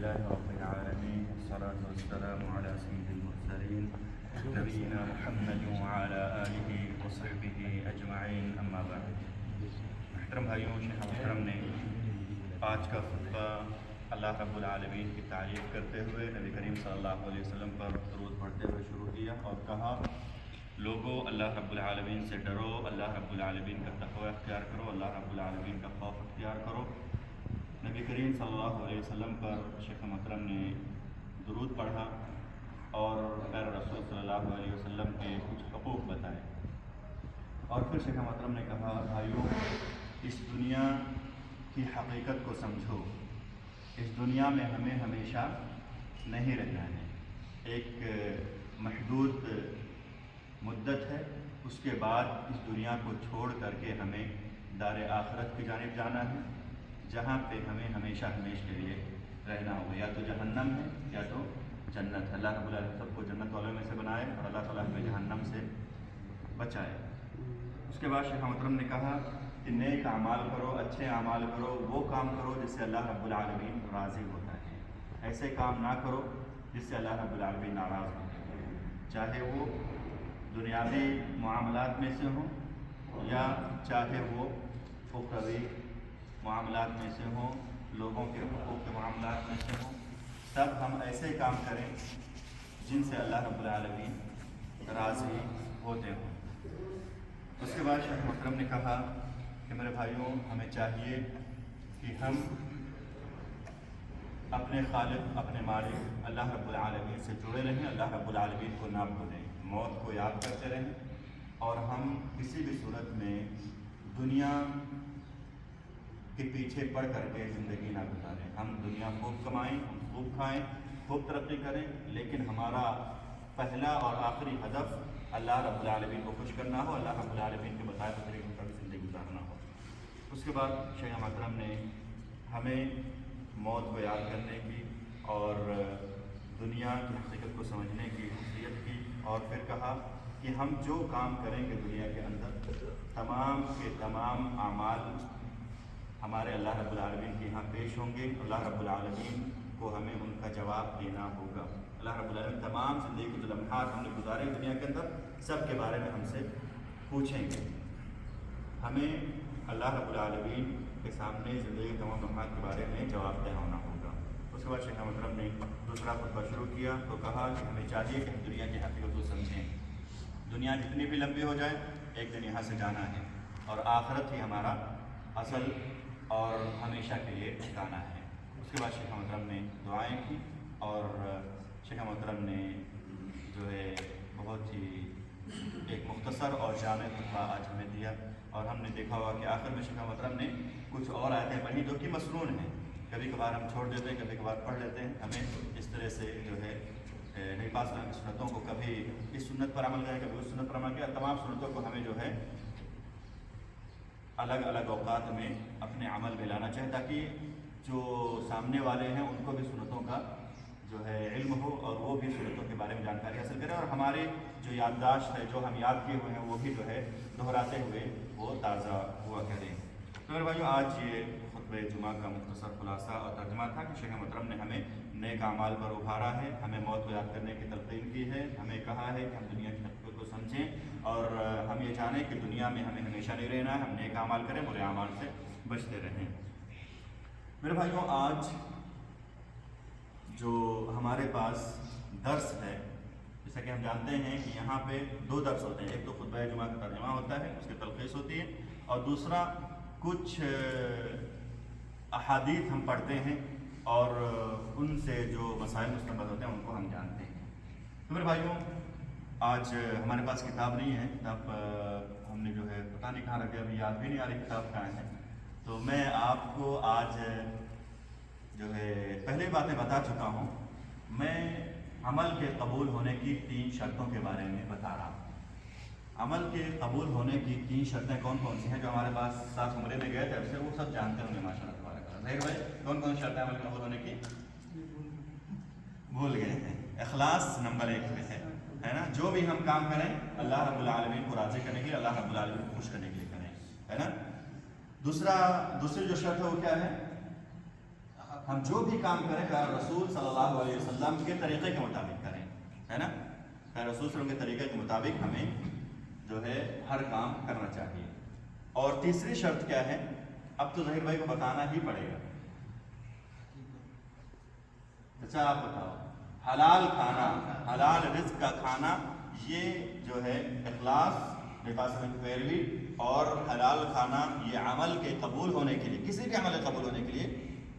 لله رب العالمين والصلاة والسلام على سيد المرسلين نبينا محمد وعلى آله وصحبه أجمعين أما بعد. محترم بھائیوں، شیخ محترم نے آج کا خطبہ اللہ رب العالمین کی تعریف کرتے ہوئے نبی کریم صلی اللہ علیہ وسلم پر درود پڑھتے ہوئے شروع کیا اور کہا، لوگوں اللہ رب العالمین سے ڈرو، اللہ رب العالمین کا تقوی اختیار کرو، اللہ رب العالمین کا خوف اختیار کرو. نبی کریم صلی اللہ علیہ وسلم پر شیخ محترم نے درود پڑھا اور غیر رسول صلی اللہ علیہ وسلم کے کچھ حقوق بتائے. اور پھر شیخ محترم نے کہا، بھائیوں، اس دنیا کی حقیقت کو سمجھو. اس دنیا میں ہمیں ہمیشہ نہیں رہنا ہے. ایک محدود مدت ہے، اس کے بعد اس دنیا کو چھوڑ کر کے ہمیں دار آخرت کی جانب جانا ہے، جہاں پہ ہمیں ہمیشہ کے لیے رہنا ہوگا. یا تو جہنم ہے یا تو جنت. اللہ رب العالمین سب کو جنت والوں میں سے بنائے اور اللہ تعالیٰ ہمیں جہنم سے بچائے. اس کے بعد شیخ محترم نے کہا کہ نیک اعمال کرو، اچھے اعمال کرو، وہ کام کرو جس سے اللہ رب العالمین راضی ہوتا ہے. ایسے کام نہ کرو جس سے اللہ رب العالمین ناراض ہوتا ہے، چاہے وہ دنیاوی معاملات میں سے ہوں یا چاہے وہ اخروی معاملات میں سے ہوں، لوگوں کے حقوق کے معاملات میں سے ہوں. سب ہم ایسے کام کریں جن سے اللہ رب العالمین راضی ہوتے ہوں. اس کے بعد شیخ محترم نے کہا کہ میرے بھائیوں، ہمیں چاہیے کہ ہم اپنے خالق، اپنے مالک اللہ رب العالمین سے جڑے رہیں، اللہ رب العالمین کو نہ بھولیں، موت کو یاد کرتے رہیں، اور ہم کسی بھی صورت میں دنیا کے پیچھے پڑ کر کے زندگی نہ گزاریں. ہم دنیا خوب کمائیں، ہم خوب کھائیں، خوب ترقی کریں، لیکن ہمارا پہلا اور آخری ہدف اللہ رب العالمین کو خوش کرنا ہو، اللہ رب العالمین کے بتائے ہوئے طریقے پر زندگی گزارنا ہو. اس کے بعد شیخ محترم نے ہمیں موت کو یاد کرنے کی اور دنیا کی حقیقت کو سمجھنے کی وصیت کی، اور پھر کہا کہ ہم جو کام کریں گے دنیا کے اندر، تمام کے تمام اعمال ہمارے اللہ رب العالمین کے یہاں پیش ہوں گے. اللہ رب العالمین کو ہمیں ان کا جواب دینا ہوگا. اللہ رب العالمین تمام زندگی کے جو لمحات ہم نے گزارے دنیا کے اندر، سب کے بارے میں ہم سے پوچھیں گے. ہمیں اللہ رب العالمین کے سامنے زندگی کے تمام لمحات کے بارے میں جواب دہ ہونا ہوگا. اس کے بعد شیخ محترم نے دوسرا خطبہ شروع کیا تو کہا کہ ہمیں چاہیے کہ ہم دنیا کی حقیقت کو سمجھیں. دنیا جتنی بھی لمبی ہو جائے، ایک دن یہاں سے جانا ہے، اور آخرت ہی ہمارا اصل اور ہمیشہ کے لیے ٹھکانا ہے. اس کے بعد شیخ محترم نے دعائیں کی اور شیخ محترم نے جو ہے بہت ہی ایک مختصر اور جامع خطبہ آج ہمیں دیا. اور ہم نے دیکھا ہوا کہ آخر میں شیخ محترم نے کچھ اور آیتیں پڑھی جو کہ مسنون ہیں. کبھی کبھار ہم چھوڑ دیتے ہیں، کبھی کبھار پڑھ لیتے ہیں. ہمیں اس طرح سے جو ہے نبی پاک صلی اللہ علیہ وسلم کی سنتوں کو کبھی اس سنت پر عمل کریں، کبھی اس سنت پر عمل کیا، تمام سنتوں کو ہمیں جو ہے الگ الگ اوقات میں اپنے عمل میں لانا چاہیے، تاکہ جو سامنے والے ہیں ان کو بھی سنتوں کا جو ہے علم ہو اور وہ بھی سنتوں کے بارے میں جانکاری حاصل کریں، اور ہماری جو یادداشت ہے، جو ہم یاد کیے ہوئے ہیں، وہ بھی جو ہے دہراتے ہوئے وہ تازہ ہوا کریں. تو میرے بھائیوں، آج یہ خطبہ جمعہ کا مختصر خلاصہ اور ترجمہ تھا کہ شیخ محترم نے ہمیں نیک اعمال پر ابھارا ہے، ہمیں موت کو یاد کرنے کی تلقین کی ہے، ہمیں کہا ہے کہ ہم دنیا کی حقیقت کو سمجھیں اور ہم یہ جانیں کہ دنیا میں ہمیں ہمیشہ نہیں رہنا ہے. ہم نیک اعمال کریں، برے اعمال سے بچتے رہیں. میرے بھائیوں، آج جو ہمارے پاس درس ہے، جیسا کہ ہم جانتے ہیں کہ یہاں پہ دو درس ہوتے ہیں. ایک تو خطبہ جمعہ کا ترجمہ ہوتا ہے، اس کی تلخیص ہوتی ہے، اور دوسرا کچھ احادیث ہم پڑھتے ہیں اور ان سے جو مسائل مستنبط ہوتے ہیں ان کو ہم جانتے ہیں. تو میرے بھائیوں، آج ہمارے پاس کتاب نہیں ہے. کتاب ہم نے جو ہے پتہ نہیں کہاں رکھے، ابھی یاد بھی نہیں آ رہی کتاب کہاں ہے. تو میں آپ کو آج جو ہے پہلے باتیں بتا چکا ہوں. میں عمل کے قبول ہونے کی 3 شرطوں کے بارے میں بتا رہا ہوں. عمل کے قبول ہونے کی 3 شرطیں کون کون سی ہیں؟ جو ہمارے پاس ساتھ عمرے میں گئے تھے سے وہ سب جانتے ہوں گے ماشاء اللہ تبارک اللہ. بھائی کون کون سی شرطیں عمل قبول ہونے کی؟ بھول گئے ہیں. اخلاص نمبر 1 پہ ہے نا. جو بھی ہم کام کریں اللہ رب العالمین کو راضی کرنے کے لیے، اللہ رب العالمین کو خوش کرنے کے لیے کریں، ہے نا. دوسری جو شرط ہے وہ کیا ہے؟ ہم جو بھی کام کریں پیارے رسول صلی اللہ علیہ وسلم کے طریقے کے مطابق کریں، ہے نا؟ پیارے رسول صلی اللہ علیہ وسلم کے طریقے کے مطابق ہمیں جو ہے ہر کام کرنا چاہیے۔ اور تیسری شرط کیا ہے؟ اب تو ظہیر بھائی کو بتانا ہی پڑے گا۔ اچھا آپ بتاؤ، حلال کھانا، حلال رزق کا کھانا، یہ جو ہے اخلاص، نفاذ میں پیروی اور حلال کھانا، یہ عمل کے قبول ہونے کے لیے، کسی بھی عمل کے قبول ہونے کے لیے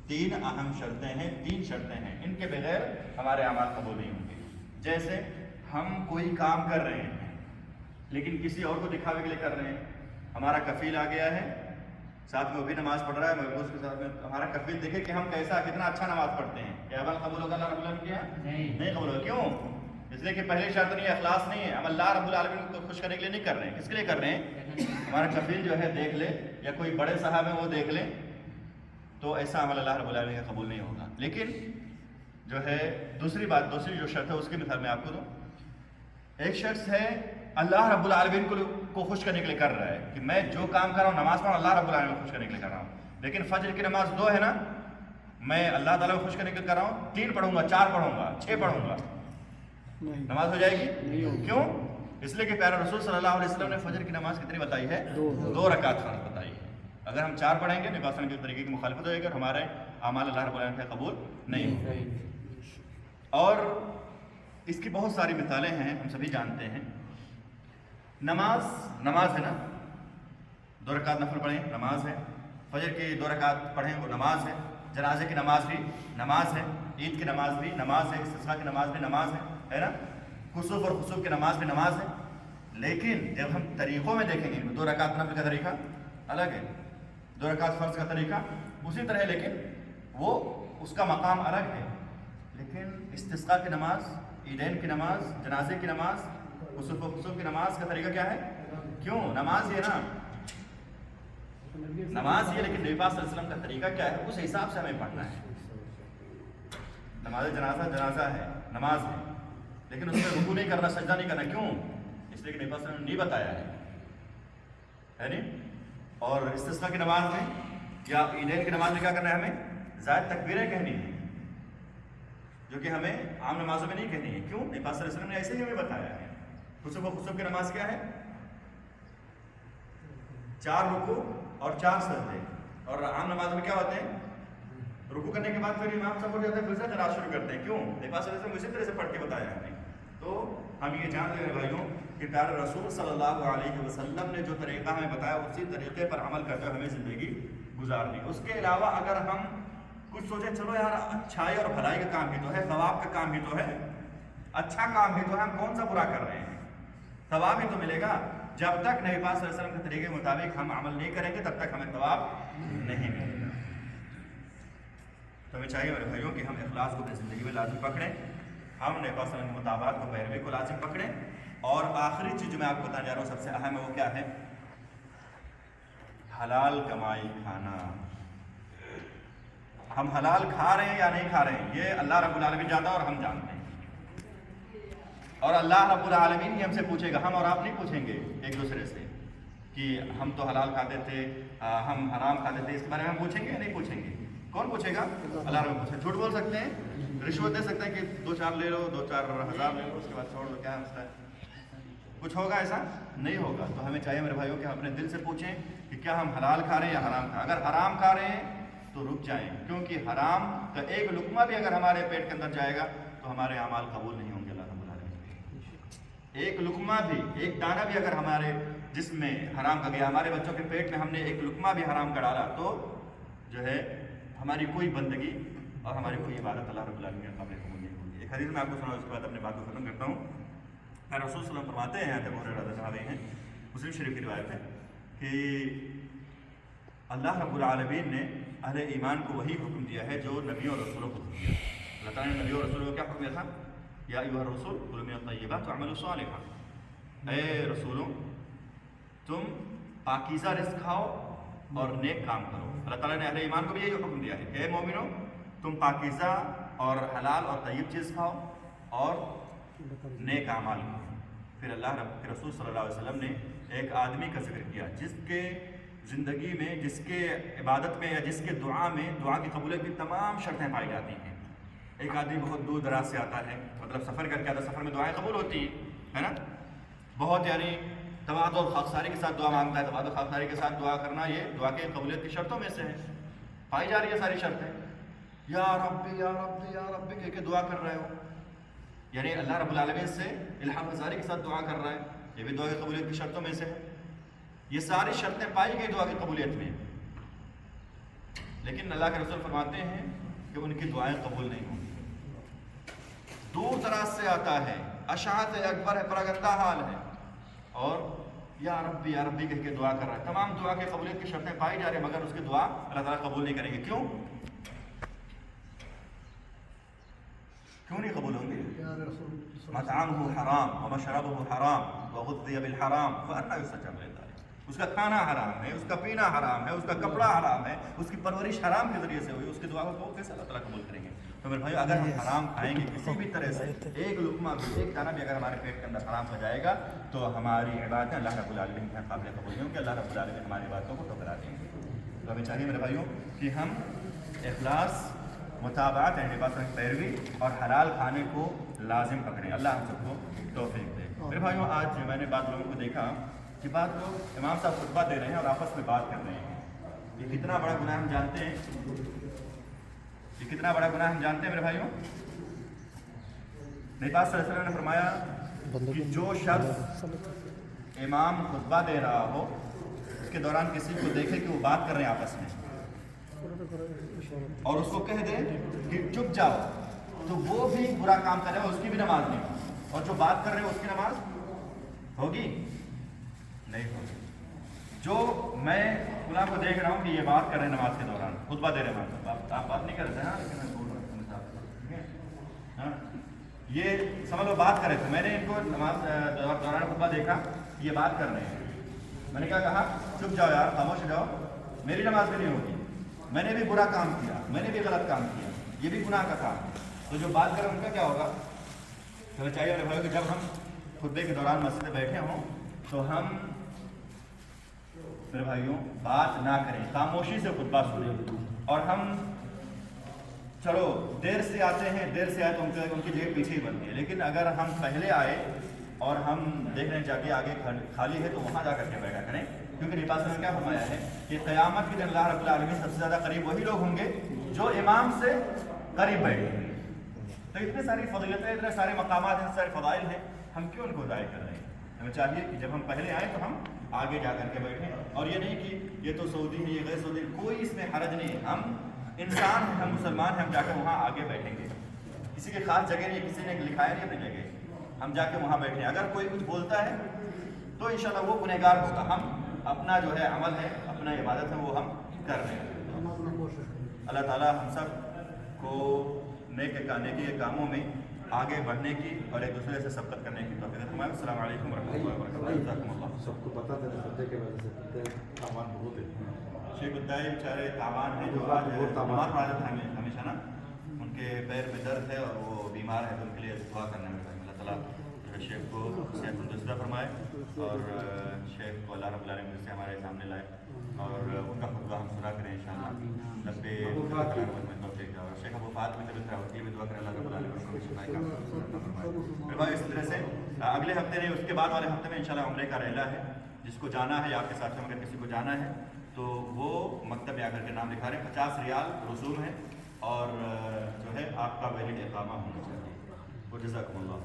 3 اہم شرطیں ہیں، 3 شرطیں ہیں، ان کے بغیر ہمارے اعمال قبول نہیں ہوں گے۔ جیسے ہم کوئی کام کر رہے ہیں لیکن کسی اور کو دکھاوے کے لیے کر رہے ہیں، ہمارا کفیل آ گیا ہے، ساتھ میں وہ بھی نماز پڑھ رہا ہے، میں اس کے ساتھ میں ہمارا کفیل دیکھے کہ ہم کتنا اچھا نماز پڑھتے ہیں، کیا عمل قبول ہوگا اللہ رب العالمین کیا؟ نہیں قبول ہوگا۔ کیوں؟ اس لیے کہ پہلی شرط نہیں ہے، اخلاص نہیں ہے، ہم اللہ رب العالمین کو خوش کرنے کے لیے نہیں کر رہے ہیں۔ کس کے لیے کر رہے ہیں؟ ہمارا کفیل جو ہے دیکھ لے، یا کوئی بڑے صاحب ہیں وہ دیکھ لیں، تو ایسا عمل اللہ رب العالمین کا قبول نہیں ہوگا۔ لیکن جو ہے دوسری جو شرط ہے اس کی مثال میں آپ کو دوں۔ ایک شخص ہے اللہ رب العالمین کو خوش کرنے کے لیے کر رہا ہے کہ میں جو کام کر رہا ہوں، نماز پڑھ اللہ رب العالمین کو خوش کرنے کے لیے کر رہا ہوں، لیکن فجر کی نماز 2 ہے نا، میں اللہ تعالیٰ کو خوش کرنے کے لیے کر رہا ہوں، 3 پڑھوں گا، 4 پڑھوں گا، 6 پڑھوں گا، نماز ہو جائے گی؟ کیوں؟ اس لیے کہ پیارے رسول صلی اللہ علیہ وسلم نے فجر کی نماز کتنی بتائی ہے؟ 2 رکعت فرض بتائی ہے۔ اگر ہم 4 پڑھیں گے نبی کے طریقے کی مخالفت ہو جائے گی اور ہمارے اعمال اللہ رب العالمین کا قبول نہیں ہوں گے۔ اور اس کی بہت ساری مثالیں ہیں، ہم سبھی جانتے ہیں۔ نماز ہے نا، 2 رکعت نفل پڑھیں نماز ہے، فجر کی 2 رکعت پڑھیں وہ نماز ہے، جنازے کی نماز بھی نماز ہے، عید کی نماز بھی نماز ہے، استسقاء کی نماز بھی نماز ہے نا، کسوف اور خسوف کی نماز بھی نماز ہے۔ لیکن جب ہم طریقوں میں دیکھیں گے، 2 رکعت نفل کا طریقہ الگ ہے، 2 رکعت فرض کا طریقہ اسی طرح ہے، لیکن وہ اس کا مقام الگ ہے۔ لیکن استسقاء کی نماز، عیدین کی نماز، جنازے کی نماز، کسوف و خسوف کی نماز کا طریقہ کیا ہے؟ کیوں؟ نماز یہ نا، نماز یہ، لیکن نبی پاک صلی اللہ علیہ وسلم کا طریقہ کیا ہے اس حساب سے ہمیں پڑھنا ہے۔ نماز جنازہ ہے، نماز ہے، لیکن اس میں رکوع نہیں کرنا، سجدہ نہیں کرنا، کیوں؟ اس لیے کہ نبی پاک صلی اللہ علیہ وسلم نے نہیں بتایا ہے نہیں۔ اور استسقاء کی نماز میں یا عیدین کی نماز میں کیا کرنا ہے؟ ہمیں زائد تکبیریں کہنی ہیں، جو کہ ہمیں عام نمازوں میں نہیں کہنی ہے۔ کیوں؟ نبی پاک صلی اللہ علیہ وسلم نے ایسے ہی ہمیں بتایا ہے۔ کسوف و خسوف کی نماز کیا ہے؟ 4 رکوع اور 4 سجدے، اور عام نماز میں کیا ہوتے ہیں؟ رکوع کرنے کے بعد پھر امام صاحب اٹھ جاتے ہیں، پھر سے قرات شروع کرتے ہیں۔ کیوں؟ نبی پاک صلی اللہ علیہ وسلم اسی طرح سے پڑھ کے بتایا ہے ہمیں۔ تو ہم یہ جان لیں بھائیوں کہ پیارے رسول صلی اللہ علیہ وسلم نے جو طریقہ ہمیں بتایا اسی طریقے پر عمل کرتے ہوئے ہمیں زندگی گزارنی۔ اس کے علاوہ اگر ہم کچھ سوچیں، چلو یار اچھائی اور بھلائی کا کام ہی تو ہے، ثواب کا کام ہی تو ہے، اچھا کام ہی تو ہے، ہم کون سا برا کر رہے ہیں، ثواب ہی تو ملے گا۔ جب تک نبی پاک صلی اللہ علیہ وسلم کے طریقے کے مطابق ہم عمل نہیں کریں گے تب تک ہمیں ثواب نہیں ملے گا۔ تو ہمیں چاہیے میرے بھائیوں کہ ہم اخلاص کو اپنی زندگی میں لازم پکڑیں، ہم نبی پاک صلی اللہ علیہ وسلم کے مطابقت کو، پیروی کو لازم پکڑیں۔ اور آخری چیز جو میں آپ کو بتانے جا رہا ہوں سب سے اہم ہے، وہ کیا ہے؟ حلال کمائی کھانا۔ ہم حلال کھا رہے ہیں یا نہیں کھا رہے ہیں یہ اللہ رب العالمین جانتا ہے اور ہم جانتے ہیں، اور اللہ رب العالمین ہی ہم سے پوچھے گا، ہم اور آپ نہیں پوچھیں گے ایک دوسرے سے کہ ہم تو حلال کھاتے تھے، ہم حرام کھاتے تھے، اس کے بارے میں ہم پوچھیں گے یا نہیں پوچھیں گے؟ کون پوچھے گا؟ اللہ رب پوچھے۔ جھوٹ بول سکتے ہیں، رشوت دے سکتے ہیں کہ 2-4 لے لو، 2-4 ہزار لے لو، اس کے بعد چھوڑ دو، کیا مسئلہ ہے؟ کچھ ہوگا؟ ایسا نہیں ہوگا۔ تو ہمیں چاہیے میرے بھائیوں کہ ہم اپنے دل سے پوچھیں کہ کیا ہم حلال کھا رہے ہیں یا حرام کھا رہے ہیں۔ اگر حرام کھا رہے ہیں تو رک جائیں، کیونکہ حرام کا ایک لقمہ بھی اگر ہمارے پیٹ کے اندر جائے گا تو ہمارے اعمال قبول نہیں ہوں گے اللہ رب العالمین۔ ایک لقمہ بھی، ایک دانہ بھی اگر ہمارے جسم میں حرام کا گیا، ہمارے بچوں کے پیٹ میں ہم نے ایک لقمہ بھی حرام کا ڈالا، تو جو ہے ہماری کوئی بندگی اور ہماری کوئی عبادت اللہ رب العالمین کے قابل قبول نہیں ہوگی۔ ایک حدیث میں آپ کو سنا، اس کے بعد اپنی بات کو ختم کرتا ہوں۔ رسول صلی اللہ علیہ وسلم فرماتے ہیں، ابو ہریرہ رضی اللہ عنہ ہیں، مسلم شریف کی روایت ہے کہ اللہ رب العالمین نے اہل ایمان کو وہی حکم دیا ہے جو نبیوں اور رسولوں کو دیا۔ اللہ تعالیٰ نے نبیوں اور رسولوں کو کیا حکم دیا تھا؟ یا ایھا الرسول کلوا من الطیبات واعملوا صالحا، اے رسولوں تم پاکیزہ رزق کھاؤ اور نیک کام کرو۔ اللہ تعالیٰ نے اہل ایمان کو بھی یہی حکم دیا ہے کہ اے مومنو تم پاکیزہ اور حلال اور طیب چیز کھاؤ اور نیک اعمال کرو۔ پھر اللہ رب کے رسول صلی اللہ علیہ وسلم نے ایک آدمی کا ذکر کیا جس کے زندگی میں جس کے عبادت میں یا جس کے دعا میں دعا کی قبولیت کی تمام شرطیں پائی جاتی ہیں. ایک آدمی بہت دور دراز سے آتا ہے, مطلب سفر کر کے آتا ہے, سفر میں دعائیں قبول ہوتی ہے نا, بہت یعنی تواضع اور خاکساری کے ساتھ دعا مانگتا ہے. تواضع خاکساری کے ساتھ دعا کرنا یہ دعا کی قبولیت کی شرطوں میں سے ہے, پائی جا رہی ہے ساری شرطیں. یا ربی یا ربی یا ربی کہہ کے دعا کر رہے ہو, یعنی اللہ رب العالمین سے الہام گزاری کے ساتھ دعا کر رہا ہے, یہ بھی دعا کی قبولیت کی شرطوں میں سے ہے. یہ ساری شرطیں پائی گئی دعا کی قبولیت میں, لیکن اللہ کے رسول فرماتے ہیں کہ ان کی دعائیں قبول نہیں ہوں گی. دور دراز سے آتا ہے, اشعث اکبر ہے, پراگندہ حال ہے, اور یا ربی کہہ کے دعا کر رہا ہے. تمام دعا کی قبولیت کی شرطیں پائی جا رہی ہیں, مگر اس کی دعا اللہ تعالیٰ قبول نہیں کریں گے. کیوں نہیں قبول ہوں گے؟ مطعمہ حرام ومشربہ حرام وغذی بالحرام فأنی یستجاب لذلک. اس کا کھانا حرام ہے, اس کا پینا حرام ہے, اس کا کپڑا حرام ہے, اس کی پرورش حرام کے ذریعے سے ہوئی, اس کی دعا کو کیسے اللہ تعالیٰ قبول کریں گے؟ تو میرے بھائی, اگر ہم حرام کھائیں گے کسی بھی طرح سے, ایک لقمہ بھی, ایک دانہ بھی اگر ہمارے پیٹ کے اندر حرام ہو جائے گا, تو ہماری عبادتیں اللہ رب العالمین کے قابل قبول نہیں ہوں گی. اللہ رب العالمین ہماری باتوں کو ٹھکرا دیں گے. تو ہمیں چاہیے میرے بھائیوں کہ ہم اخلاص, متابعت یعنی بات کی پیروی اور حلال کھانے کو لازم پکڑیں. اللہ ہم سب کو توفیق دے. میرے بھائیوں, آج میں نے بعض لوگوں کو دیکھا کہ بعض لوگ امام صاحب خطبہ دے رہے ہیں اور آپس میں بات کر رہے ہیں. یہ کتنا بڑا گناہ ہم جانتے ہیں, یہ کتنا بڑا گناہ ہم جانتے ہیں میرے بھائیوں. نبی پاک صلی اللہ علیہ وسلم نے فرمایا کہ جو شخص امام خطبہ دے رہا ہو, اس کے دوران کسی کو دیکھے کہ وہ بات کر رہے ہیں آپس میں, اور اس کو کہہ دے کہ چپ جاؤ, تو وہ بھی برا کام کرے گا, اس کی بھی نماز نہیں ہوگی. اور جو بات کر رہے ہیں اس کی نماز ہوگی نہیں ہوگی. جو میں فلاں کو دیکھ رہا ہوں کہ یہ بات کر رہے ہیں نماز کے دوران, خطبہ دے رہے ہیں, آپ بات نہیں کر رہے تھے, لیکن میں بول رہا ہوں, یہ سمجھ لو بات کر رہے تھے. میں نے ان کو نماز دوران خطبہ دیکھا, یہ بات کر رہے ہیں. میں نے کیا کہا, چپ جاؤ یار, خاموش ہو جاؤ, میری نماز بھی نہیں ہوگی, میں نے بھی برا کام کیا, میں نے بھی غلط کام کیا, یہ بھی گناہ کا کام ہے. تو جو بات کریں ان کا کیا ہوگا؟ تو چاہیے میرے بھائیوں کہ جب ہم خطبے کے دوران مسجد میں بیٹھے ہوں تو ہم میرے بھائیوں بات نہ کریں, خاموشی سے خطبہ سنیں. اور ہم چلو دیر سے آتے ہیں, دیر سے آئے تو ان کی جگہ پیچھے ہی بنتی ہے, لیکن اگر ہم پہلے آئے اور ہم دیکھ رہے ہیں جا کے آگے خالی ہے تو وہاں جا کر کے بیٹھا کریں. کیونکہ نبی پاک نے کیا فرمایا ہے کہ قیامت کے دن اللہ رب العالمین سب سے زیادہ قریب وہی لوگ ہوں گے جو امام سے قریب بیٹھے ہیں. تو اتنے ساری فضیلتیں, اتنے سارے مقامات, اتنے سارے فضائل ہیں, ہم کیوں ان کو ضائع کر رہے ہیں؟ ہمیں چاہیے کہ جب ہم پہلے آئیں تو ہم آگے جا کر کے بیٹھیں. اور یہ نہیں کہ یہ تو سعودی ہے, یہ غیر سعودی, کوئی اس میں حرج نہیں ہے. ہم انسان ہیں, ہم مسلمان ہیں, ہم جا کے وہاں آگے بیٹھیں گے. کسی کی خاص جگہ نہیں, کسی نے لکھایا نہیں اپنی جگہ, ہم جا کے وہاں بیٹھیں. اگر کوئی کچھ بولتا ہے تو انشاءاللہ وہ گنہگار ہوگا. ہم اپنا جو ہے عمل ہے, اپنا عبادت ہے, وہ ہم کر رہے ہیں. اللہ تعالیٰ ہم سب کو نیک کے کاموں میں آگے بڑھنے کی اور ایک دوسرے سے سبقت کرنے کی توفیق عطا فرمائے. السلام علیکم ورحمۃ اللہ وبرکاتہ. جزاکم اللہ. سب کو پتا تھا سردے کے وجہ سے تامان بہت ہے. شیخ الدائی بیچارے تامان ہیں, جو آج بیمار پڑا جاتا ہے ہمیشہ نا, ان کے پیر میں درد ہے اور وہ بیمار ہے, تو ان کے لیے دعا کرنے میں اللہ تعالیٰ شیخ کو صحت تندرستہ فرمائے اور شیخ کو اللہ رب العالمین سے ہمارے سامنے لائے اور ان کا خطبہ ہم سنا کریں انشاءاللہ. لبے شیخ ابو فات میں طبیعت خراب ہوتی ہے, دعا کریں اللہ رب العالمین کو شفاء کا فرمائے. اس طرح سے اگلے ہفتے نہیں, اس کے بعد والے ہفتے میں انشاءاللہ عمرے کا ریلا ہے. جس کو جانا ہے یا آپ کے ساتھ میں اگر کسی کو جانا ہے تو وہ مکتب میں آ کر کے نام لکھا رہے ہیں. 50 ریال رسوم ہے اور جو ہے آپ کا ویلڈ اقامہ ہونا چاہیے. جزاکم اللہ.